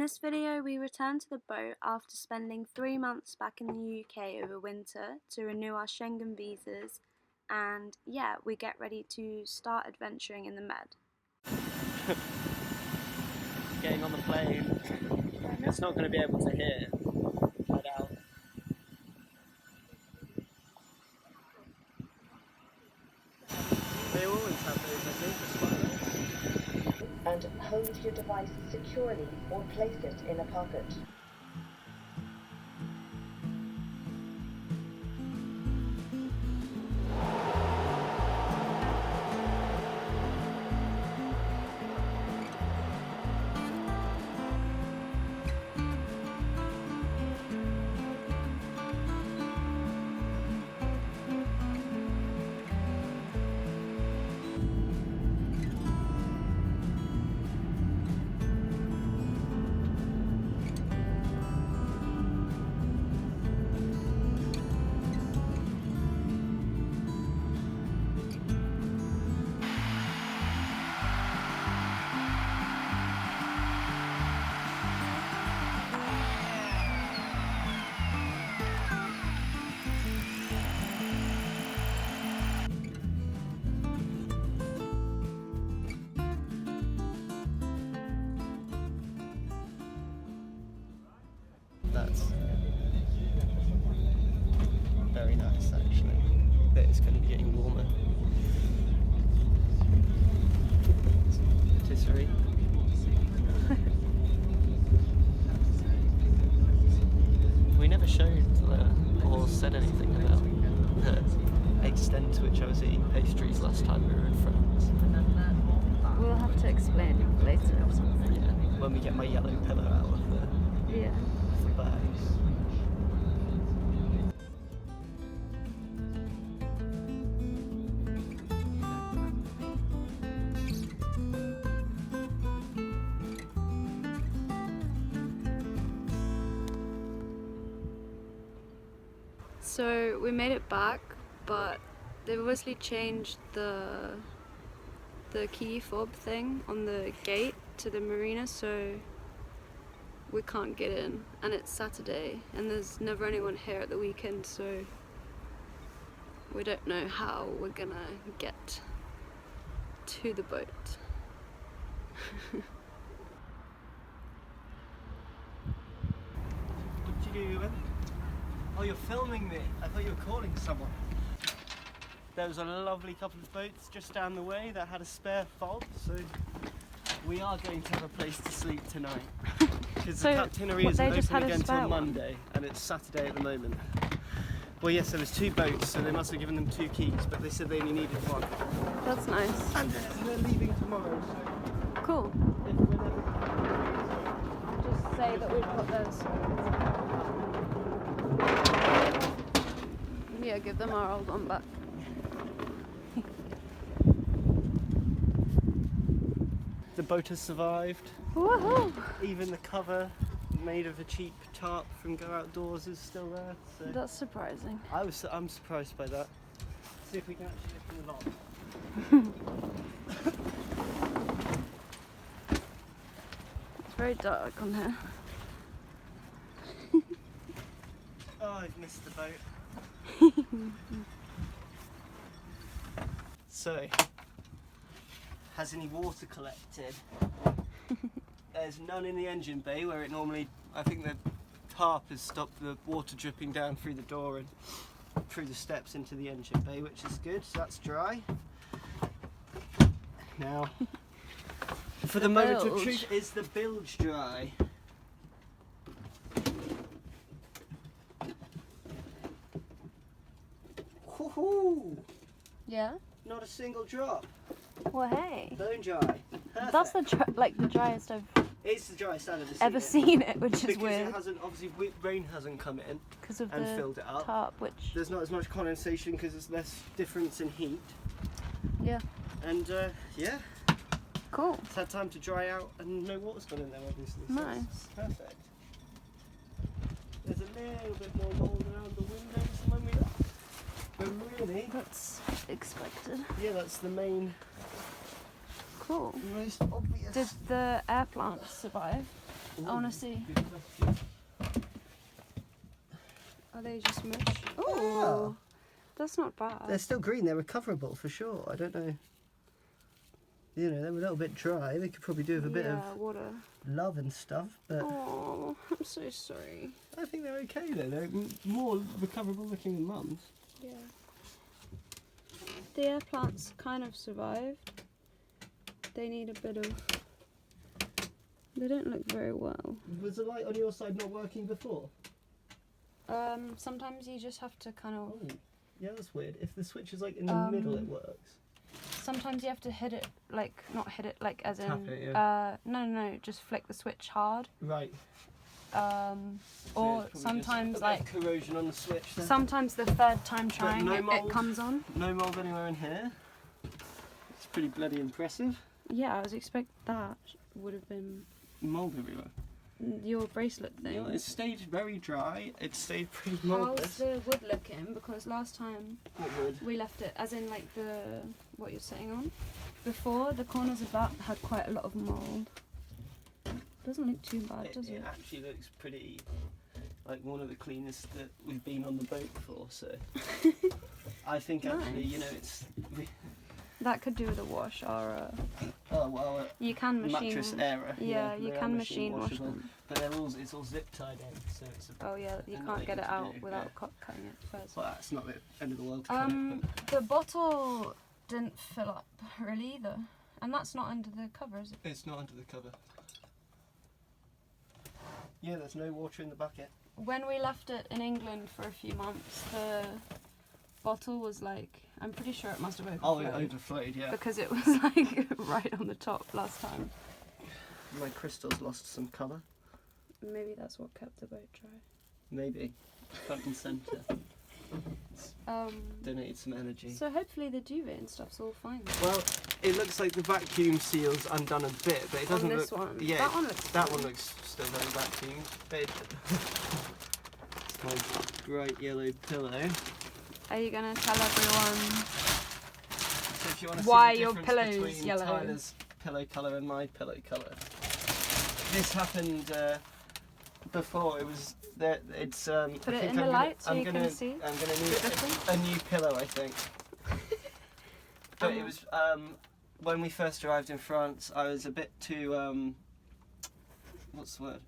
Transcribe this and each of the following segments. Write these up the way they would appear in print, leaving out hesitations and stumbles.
this video, we return to the boat after spending 3 months back in the UK over winter to renew our Schengen visas, and yeah, we get ready to start adventuring in the Med. Getting on the plane, it's not going to be able to hear. I doubt. They always have those, I think, as well. And hold your device securely or place it in a pocket. That's very nice, actually. But it's going to be getting warmer. Patisserie. We never showed or said anything about the extent to which I was eating pastries last time we were in France. We'll have to explain later. Yeah, when we get my yellow pillow out of the bags. So we made it back, but they've obviously changed the key fob thing on the gate to the marina, so we can't get in, and it's Saturday and there's never anyone here at the weekend, so we don't know how we're gonna get to the boat. What did you do? Oh, you're filming me. I thought you were calling someone. There was a lovely couple of boats just down the way that had a spare fob, so we are going to have a place to sleep tonight. Because the Captainery isn't open again until Monday, and it's Saturday at the moment. Well, yes, there was 2 boats, so they must have given them 2 keys, but they said they only needed 1. That's nice. And they're leaving tomorrow, so... Cool. Just say that we've got those. Yeah, give them our old one back. The boat has survived. Woohoo! Even the cover made of a cheap tarp from Go Outdoors is still there. So That's surprising. I'm surprised by that. See if we can actually lift the lock. It's very dark on here. Oh, I've missed the boat. So, has any water collected? There's none in the engine bay where it normally, I think the tarp has stopped the water dripping down through the door and through the steps into the engine bay, which is good, so that's dry. Now, for the moment of truth, is the bilge dry? Woohoo! Yeah? Not a single drop. Well, hey. Bone dry. Perfect. That's the driest I've It's the driest I've ever seen it, which is because weird. it hasn't, obviously, rain hasn't come in Because of and the filled it up. tarp, which... There's not as much condensation because there's less difference in heat. Yeah. And yeah, Cool. it's had time to dry out and no water's gone in there, obviously. So Nice. it's perfect. There's a little bit more mould around the windows than when we left. But really, That's expected. yeah, that's the main, Cool. most obvious. Did the air plant survive? I want to see. Good question. Are they just mush? Oh, that's not bad. They're still green. They're recoverable for sure. I don't know. You know, they're a little bit dry. They could probably do with a bit of water. love and stuff, but Oh, I'm so sorry. I think they're okay though. They're more recoverable looking than mums. Yeah. The air plants kind of survived. They need a bit of... They don't look very well. Was the light on your side not working before? Sometimes you just have to kind of... Oh, yeah, that's weird. If the switch is like in the middle, it works. Sometimes you have to hit it, like, not hit it, like, as Tap in... it, yeah. No, just flick the switch hard. Right. Or sometimes, like... corrosion on the switch then. Sometimes the third time trying it comes on. No mould anywhere in here. It's pretty bloody impressive. Yeah, I was expecting that would have been... Mould everywhere. Your bracelet thing. You know, it stayed very dry. It stayed pretty mouldless. How's the wood looking? Because last time What wood? we left it, as in like what you're sitting on. Before, the corners of that had quite a lot of mould. Doesn't look too bad, does it? It actually looks pretty, like one of the cleanest that we've been on the boat for, so. I think actually, you know, it's... That could do with a wash or Oh, well, you can machine... mattress error. Yeah, you they can are machine wash washable. them. But it's all zip tied in, so it's a... Oh yeah, you can't get it out without cutting it first. Well, that's not the end of the world to cut it, but... The bottle didn't fill up really either. And that's not under the cover, is it? It's not under the cover. Yeah, there's no water in the bucket. When we left it in England for a few months, the bottle was like, I'm pretty sure it must have overflowed. Oh, it overflowed, yeah. Because it was like right on the top last time. My crystals lost some colour. Maybe that's what kept the boat dry. Maybe. Front and centre. Donate some energy. So hopefully the duvet and stuff's all fine. Well, it looks like the vacuum seal's undone a bit, but it doesn't on this look... one? Yeah, That one looks fine. still very vacuumed. But it's my bright yellow pillow. Are you going to tell everyone So if you want to why see the your difference pillow's between yellow? Tyler's pillow colour and my pillow colour. This happened before. It was there. It's Put I it think in the I'm light so I'm you gonna, can see. I'm gonna the need difference? a new pillow, I think. But it was when we first arrived in France. I was a bit too what's the word?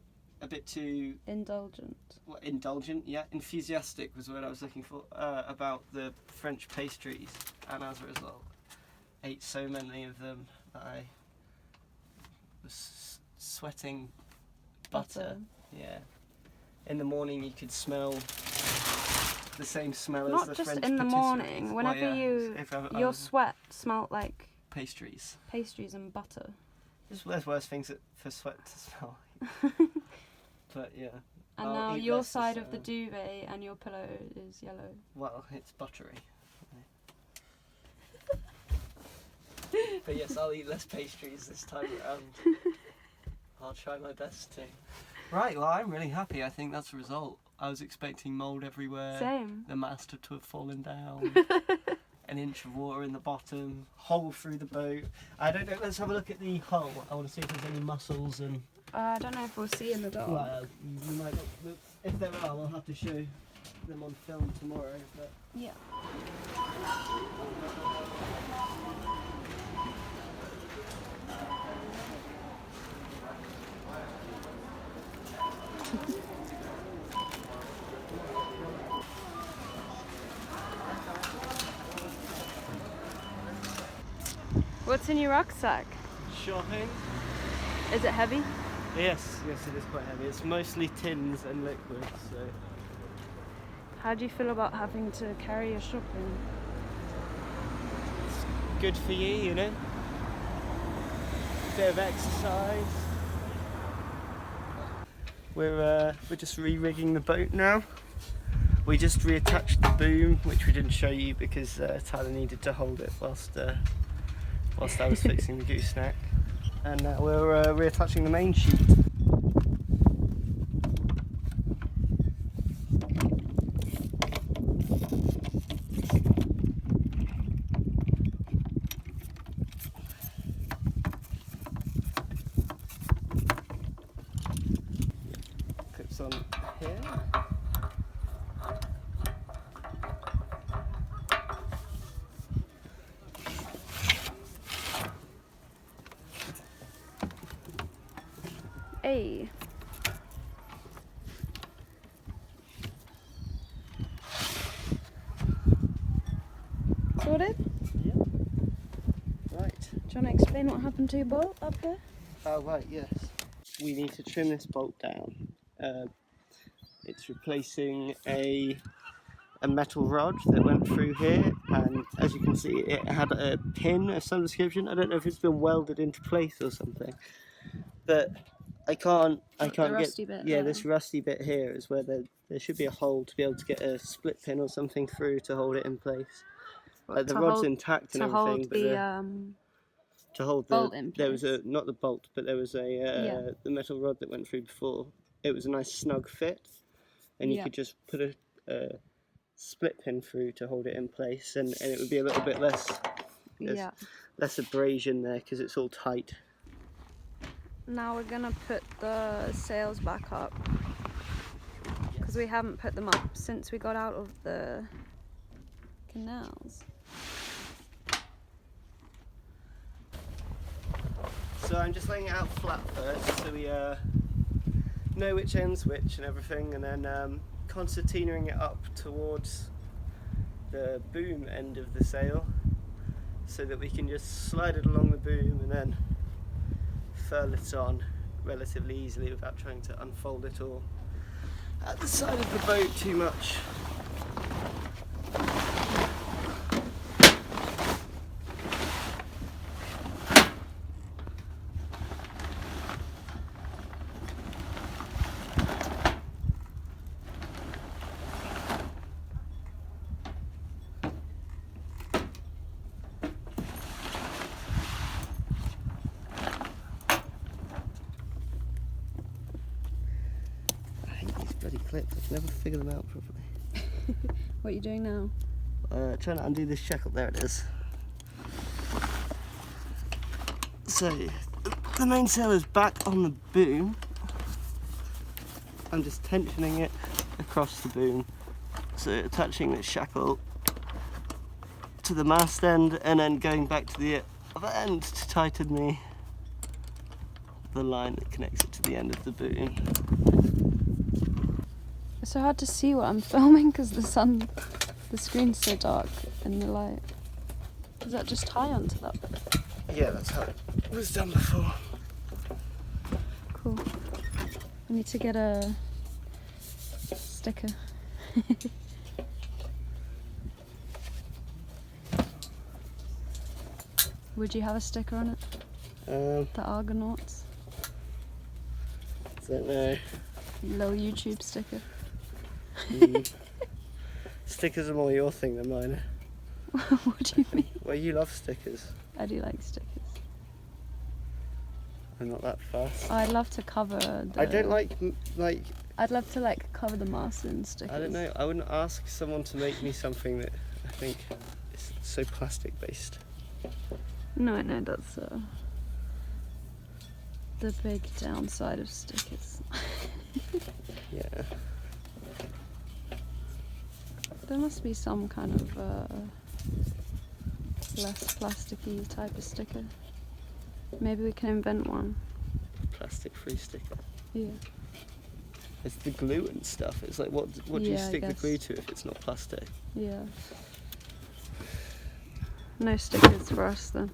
A bit too Indulgent. what, indulgent. Yeah, enthusiastic was the word I was looking for about the French pastries, and as a result, ate so many of them that I was sweating butter. Yeah. In the morning, you could smell the same smell as Not the just French in the patisseries. morning. Whenever Well, yeah, you, your sweat smelt like pastries. pastries and butter. There's worse things for sweat to smell. But yeah. And I'll now eat your less this, side of the duvet and your pillow is yellow. Well, it's buttery. But yes, I'll eat less pastries this time around. I'll try my best to. Right, well, I'm really happy. I think that's the result. I was expecting mould everywhere. Same. The mast to have fallen down. An inch of water in the bottom. Hole through the boat. I don't know. Let's have a look at the hull. I want to see if there's any mussels and. I don't know if we'll see in the dark. Well, we might not, if there are, we'll have to show them on film tomorrow. But Yeah. What's in your rucksack? shopping. Is it heavy? Yes, it is quite heavy. It's mostly tins and liquids. So. How do you feel about having to carry your shopping? It's good for you, you know. Bit of exercise. We're just re-rigging the boat now. We just reattached the boom, which we didn't show you because Tyler needed to hold it whilst I was fixing the gooseneck. And now we're reattaching the main sheet. this on here. Hey. Sorted? Yeah. Right. Do you want to explain what happened to your boat up there? Oh right, yes. We need to trim this bolt down. It's replacing a metal rod that went through here, and as you can see, it had a pin of some description. I don't know if it's been welded into place or something, but I can't The rusty get. bit Yeah, there. this rusty bit here is where there should be a hole to be able to get a split pin or something through to hold it in place. What, The to rod's hold- intact and to everything, hold but to hold the bolt in there was place. not the bolt, but there was the metal rod that went through before. It was a nice snug fit, and you Yeah. could just put a split pin through to hold it in place, and it would be a little bit less abrasion there because it's all tight. Now we're gonna put the sails back up because we haven't put them up since we got out of the canals. So I'm just laying it out flat first, so we know which end's which and everything, and then concertinaing it up towards the boom end of the sail, so that we can just slide it along the boom and then furl it on relatively easily without trying to unfold it all at the side of the boat too much. Bloody clips, I can never figure them out properly. What are you doing now? Trying to undo this shackle, there it is. So, the mainsail is back on the boom. I'm just tensioning it across the boom. So attaching this shackle to the mast end and then going back to the other end to tighten the line that connects it to the end of the boom. It's so hard to see what I'm filming because the screen's so dark in the light. Does that just tie onto that bit? Yeah, that's how it was done before. Cool. I need to get a sticker. Would you have a sticker on it? The Argonauts? Don't know. Little YouTube sticker. Stickers are more your thing than mine. What do you mean? Well, you love stickers. I do like stickers. I'm not that fast. I'd love to cover the... I don't like. I'd love to cover the mast in stickers. I don't know. I wouldn't ask someone to make me something that I think is so plastic based. No, that's the big downside of stickers. Yeah. There must be some kind of less plasticky type of sticker. Maybe we can invent one. Plastic free sticker. Yeah. It's the glue and stuff. It's like what do you Yeah, I stick the guess. glue to if it's not plastic? Yeah. No stickers for us then.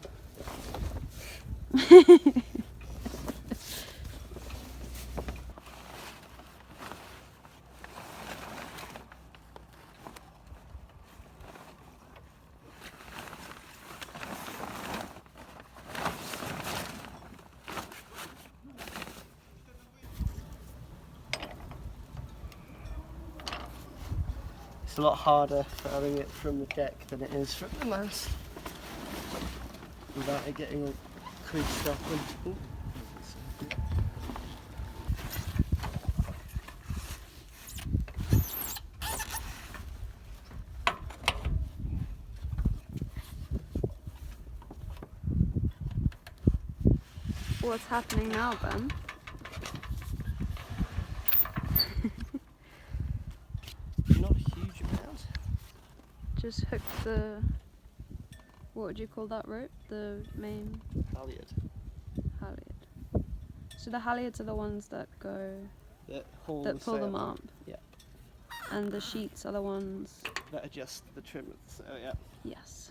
It's a lot harder furling it from the deck than it is from the mast without it getting all creased up and. Ooh. What's happening now, Ben? just hooked the, what would you call that rope? The main Halyard. halyard. So the halyards are the ones that go, That pull them up. Yeah. And the sheets are the ones That adjust the trim of the sail, yeah. yes.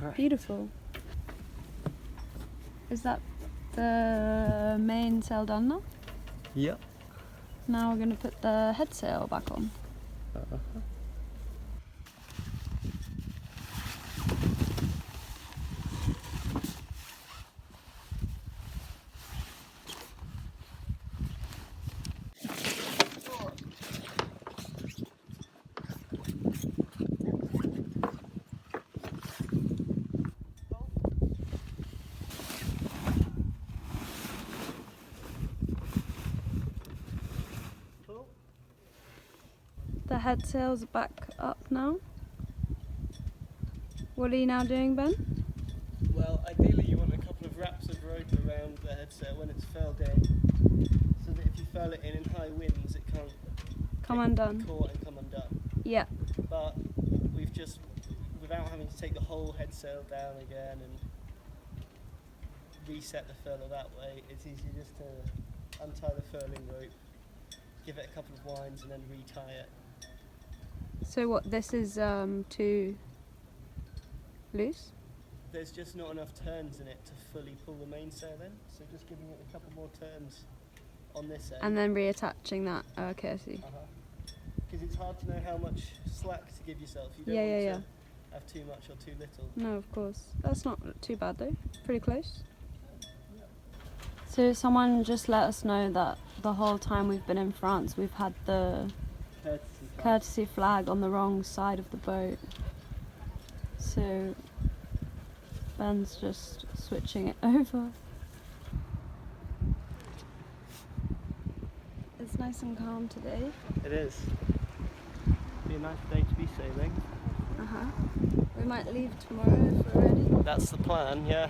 Right. Beautiful. Is that the main sail done now? Yep. Now we're going to put the head sail back on. The head sail's back up now. What are you now doing, Ben? Well, ideally you want a couple of wraps of rope around the head sail when it's furled in, so that if you furl it in high winds, it can't Come get undone. caught and come undone. Yeah. But we've just, without having to take the whole head sail down again and reset the furler that way, it's easy just to untie the furling rope, give it a couple of winds and then retie it. So what, this is too loose? There's just not enough turns in it to fully pull the mainsail in, so just giving it a couple more turns on this end. And then reattaching that. Oh, okay, I see. Because it's hard to know how much slack to give yourself. You don't Yeah, want to have too much or too little. No, of course. That's not too bad though. Pretty close. So someone just let us know that the whole time we've been in France, we've had the courtesy flag on the wrong side of the boat. So Ben's just switching it over. It's nice and calm today. It is. Be a nice day to be sailing. Uh-huh. We might leave tomorrow if we're ready. That's the plan, yeah.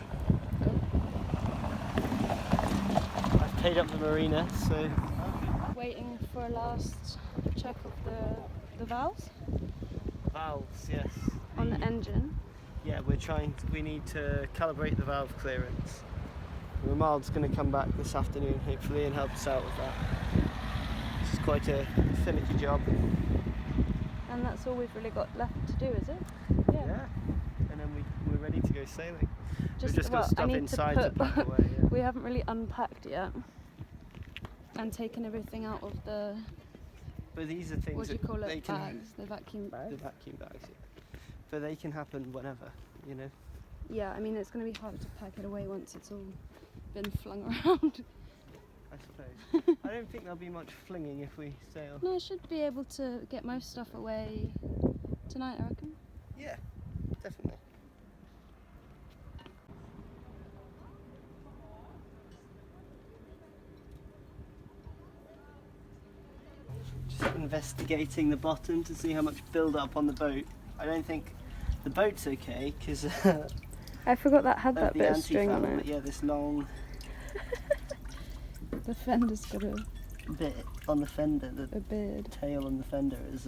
I've paid up the marina, so... Waiting for a last check of the valves Valves, yes. on the engine. Yeah, we need to calibrate the valve clearance. Ramad's going to come back this afternoon, hopefully, and help us out with that. This is quite a finicky job. And that's all we've really got left to do, is it? Yeah. And then we're ready to go sailing. We've just got well, I stuff need inside to to pack away. Yeah. We haven't really unpacked yet and taken everything out of the, But these are things what do you that call they it, can, bags, the vacuum bags. the vacuum bags. Yeah. But they can happen whenever, you know. Yeah, I mean it's going to be hard to pack it away once it's all been flung around. I suppose. I don't think there'll be much flinging if we sail. No, I should be able to get most stuff away tonight, I reckon. Yeah, definitely. Just investigating the bottom to see how much build up on the boat. I don't think the boat's okay because I forgot that had that the bit of string on anti-foul, it. but yeah, this long The fender's got a bit on the fender, the beard. tail on the fender is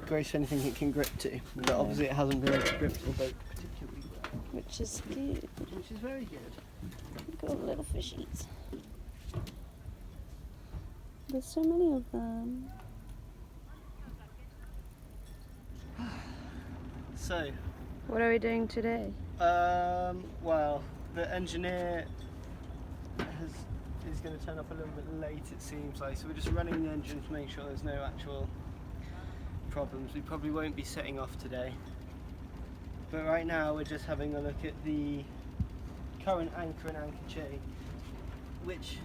grace anything it can grip to, but obviously it hasn't been able to grip the boat particularly well. Which is good. Which is very good. Look at all the little fishies. There's so many of them. So, What are we doing today? well, the engineer is going to turn up a little bit late, it seems like, so we're just running the engine to make sure there's no actual problems. We probably won't be setting off today, but right now we're just having a look at the current anchor and anchor chain, which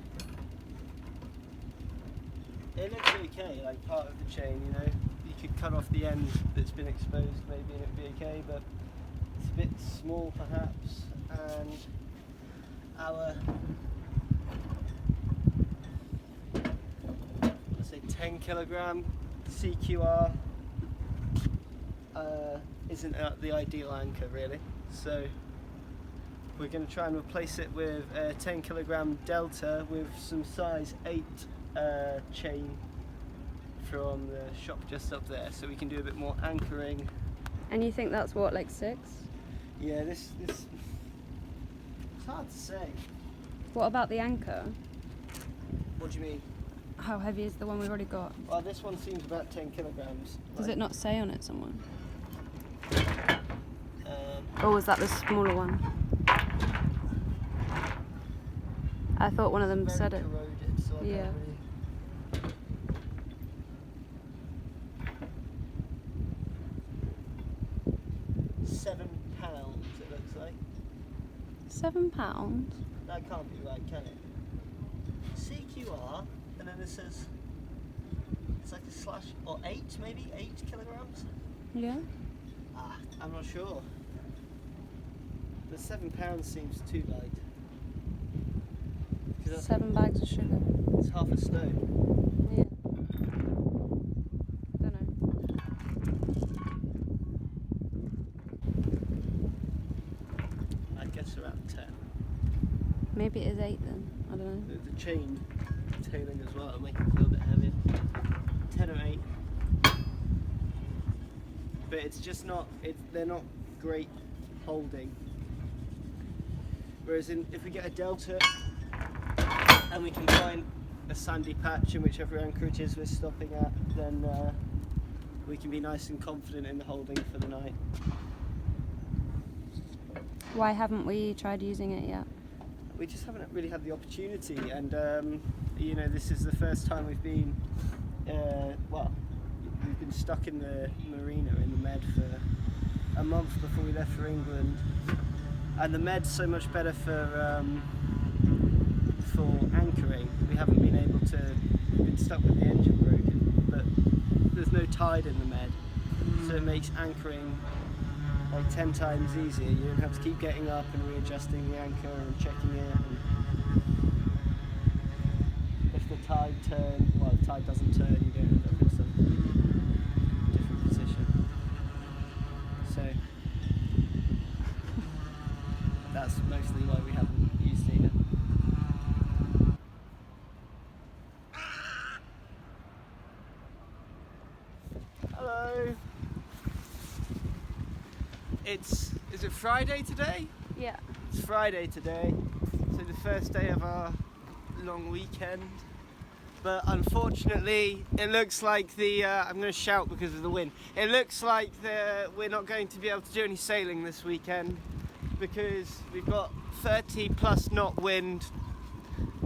it looks okay, like part of the chain, you know. You could cut off the end that's been exposed maybe and it'd be okay, but it's a bit small perhaps, and our, let's say 10 kilogram CQR isn't the ideal anchor really, so We're going to try and replace it with a 10 kilogram Delta with some size 8 chain from the shop just up there, so we can do a bit more anchoring. And you think that's what, like 6? Yeah, this it's hard to say. What about the anchor? What do you mean? How heavy is the one we've already got? Well, this one seems about 10 kilograms. Does it not say on it somewhere? Um, Or was that the smaller one? I thought one of them very said it. corroded, so I Yeah. can't really... £7, it looks like. £7? That can't be right, can it? CQR, and then it says it's like a slash, or 8 maybe? 8 kilograms? Yeah. I'm not sure. The £7 seems too light. 'Cause that's- 7 bags of sugar. It's half a stone. Yeah. Don't know. I guess around 10. Maybe it is 8 then. I don't know. The chain tailing as well, make it feel a bit heavier. 10 or 8. But it's just not, they're not great holding. Whereas if we get a Delta and we can find a sandy patch in whichever anchorages we're stopping at, then we can be nice and confident in the holding for the night. Why haven't we tried using it yet? We just haven't really had the opportunity, and you know, this is the first time we've been we've been stuck in the marina in the Med for a month before we left for England, and the Med's so much better for anchoring. We haven't been able to, we've been stuck with the engine broken, but there's no tide in the Med, so it makes anchoring like 10 times easier. You don't have to keep getting up and readjusting the anchor and checking it. And if the tide turns, well, the tide doesn't turn, you don't end up in some different position. So that's mostly why we haven't used it yet. Hello. Is it Friday today? Yeah. It's Friday today, so the first day of our long weekend. But unfortunately, it looks like I'm going to shout because of the wind. It looks like we're not going to be able to do any sailing this weekend because we've got 30 plus knot wind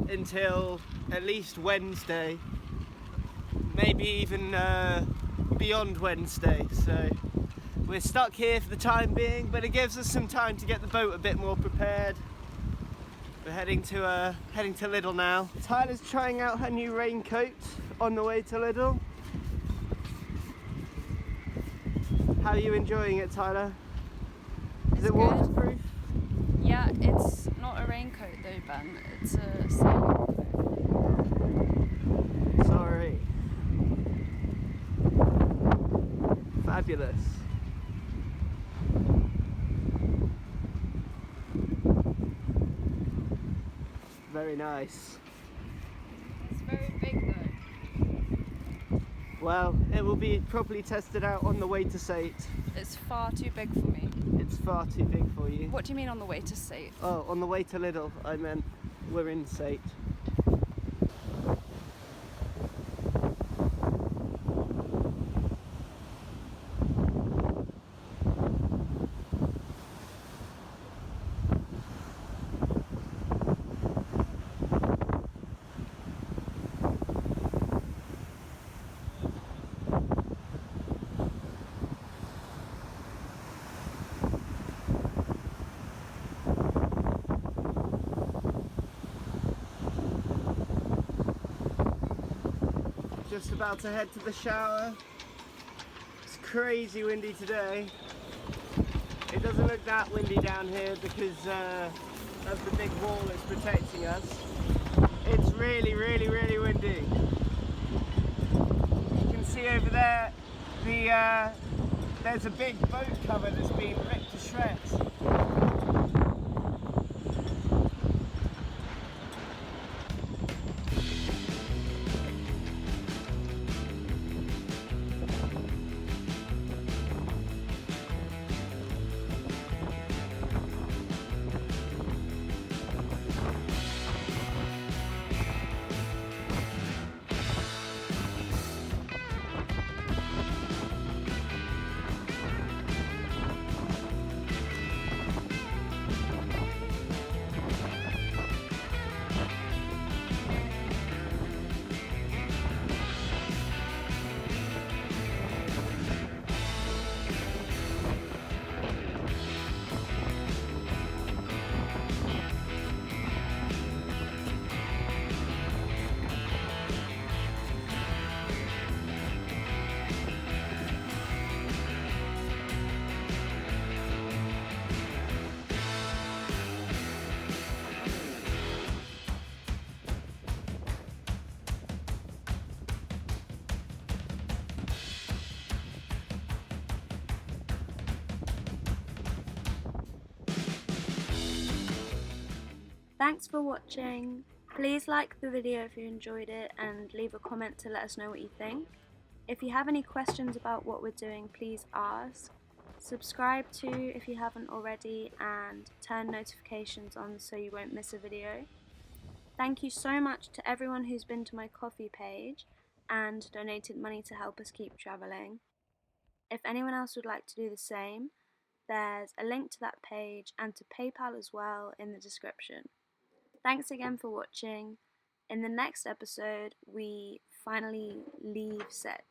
until at least Wednesday, maybe even beyond Wednesday. So we're stuck here for the time being, but it gives us some time to get the boat a bit more prepared. We're heading to Lidl now. Tyler's trying out her new raincoat on the way to Lidl. How are you enjoying it, Tyler? Is it waterproof? Yeah, it's not a raincoat though, Ben. It's a Sailboat coat. Sorry. Fabulous. Very nice. It's very big though. Well, it will be properly tested out on the way to Sète. It's far too big for me. It's far too big for you. What do you mean on the way to Sète? Oh, on the way to Lidl, I meant we're in Sète. Just about to head to the shower. It's crazy windy today. It doesn't look that windy down here because of the big wall that's protecting us. It's really, really, really windy. You can see over there there's a big boat cover that's being ripped to shreds. Thanks for watching. Please like the video if you enjoyed it and leave a comment to let us know what you think. If you have any questions about what we're doing, please ask. Subscribe too if you haven't already, and turn notifications on so you won't miss a video. Thank you so much to everyone who's been to my Ko-fi page and donated money to help us keep travelling. If anyone else would like to do the same, there's a link to that page and to PayPal as well in the description. Thanks again for watching. In the next episode, we finally leave Sète.